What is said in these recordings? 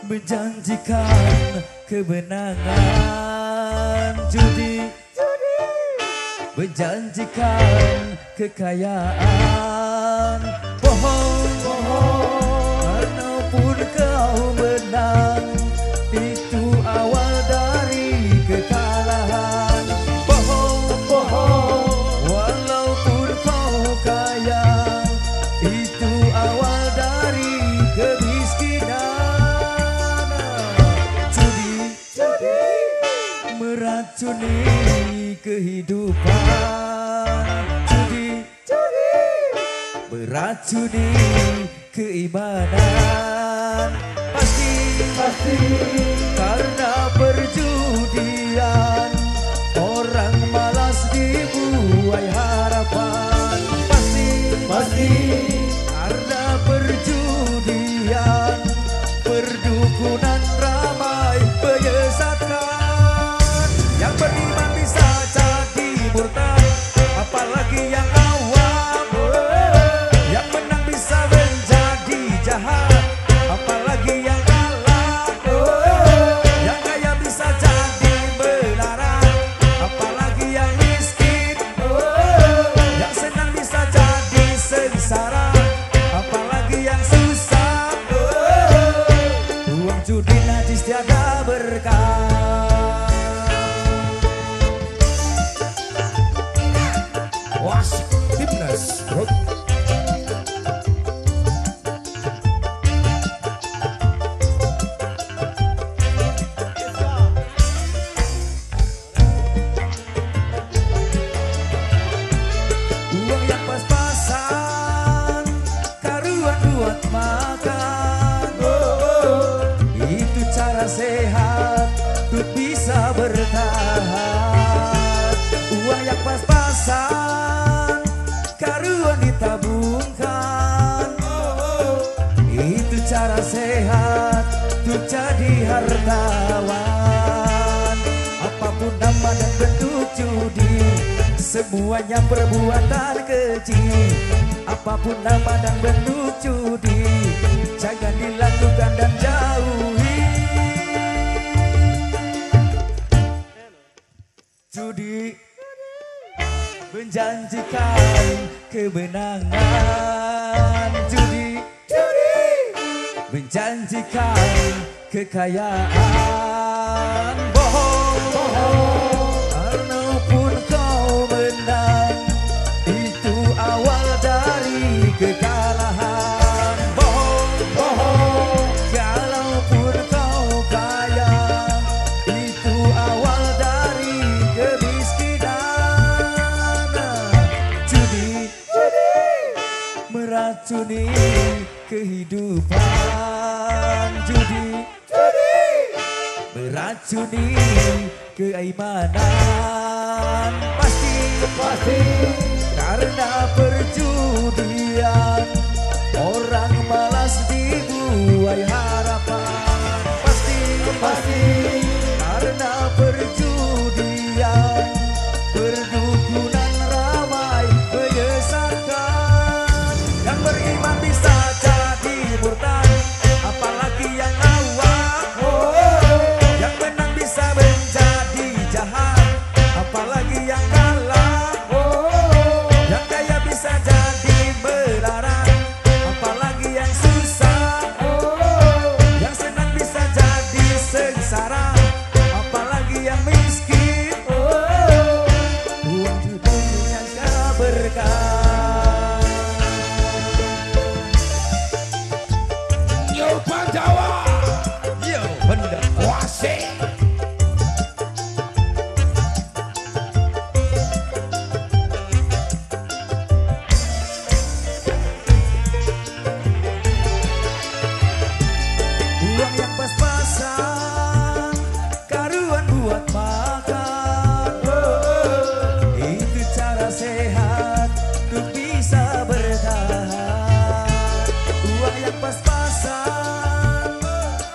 Menjanjikan kemenangan judi, menjanjikan kekayaan, bohong, walaupun kau menang, itu awal dari kekalahan. Bohong, walaupun kau kaya, itu awal dari kemiskinan. Judi meracuni kehidupan, judi meracuni keimanan. Pasti karena perjudian orang malas dibuai harapan. Pasti karena perjudian perdukunan ramai menyesatkan. Yang beriman bisa jadi murtad, apalagi yang awam. Yang menang bisa menjadi jahat, apalagi yang kalah. Yang kaya bisa jadi melarat, apalagi yang miskin. Yang senang bisa jadi sengsara, apalagi yang susah. Uang judi najis tiada berkah. Wasik Timnas Rock. Uang yang pas-pasan, karuan buat makan. Itu cara sehat untuk bisa bertahan. Uang yang pas-pasan, karuan ditabungkan. Itu cara sehat untuk jadi hartawan. Apapun nama dan bentuk judi, semuanya perbuatan keji. Apapun nama dan bentuk judi, jangan dilakukan dan jauhi. Judi menjanjikan kemenangan, judi menjanjikan kekayaan. Bohong, walaupun kau menang, itu awal dari kekalahan. Bohong, kalaupun kau kaya, itu awal dari kemiskinan. Judi meracuni kehidupan, judi meracuni keimanan. Pasti karena perjudian orang malas dibuai harapan. Pasti karena perjudian perdukunan ramai menyesatkan. Yang beriman bisa jadi murtad, apalagi yang awam. Yang menang bisa menjadi jahat, apalagi yang kalah. Yang kaya bisa jadi melarat, apalagi yang susah. Yang senang bisa jadi sengsara, apalagi yang miskin. Uang judi yang gak berkah. Yo Pandawa, Yo benda Wasik. uang yang pas-pasan, karuan buat makan. Itu cara sehat untuk bisa bertahan. Uang yang pas-pasan,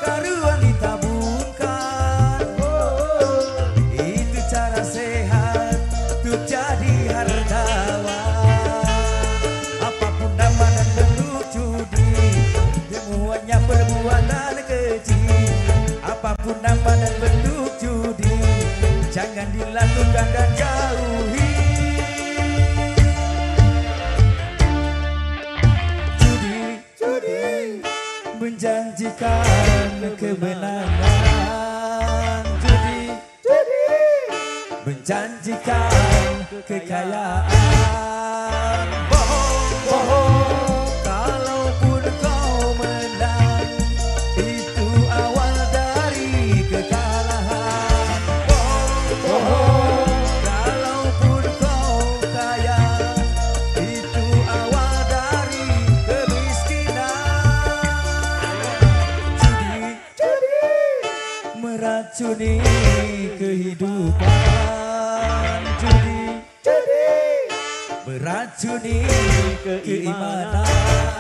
karuan ditabungkan. Itu cara sehat untuk jadi hartawan. Apapun nama dan bentuk judi, semuanya perbuatan keji. jangan dilakukan dan jauhi. Judi menjanjikan kemenangan. Judi menjanjikan kekayaan. Bohong, kalaupun kau menang, itu awal dari kekalahan. Bohong, kalaupun kau kaya, itu awal dari kemiskinan. Judi meracuni kehidupan. Judi meracuni keimanan.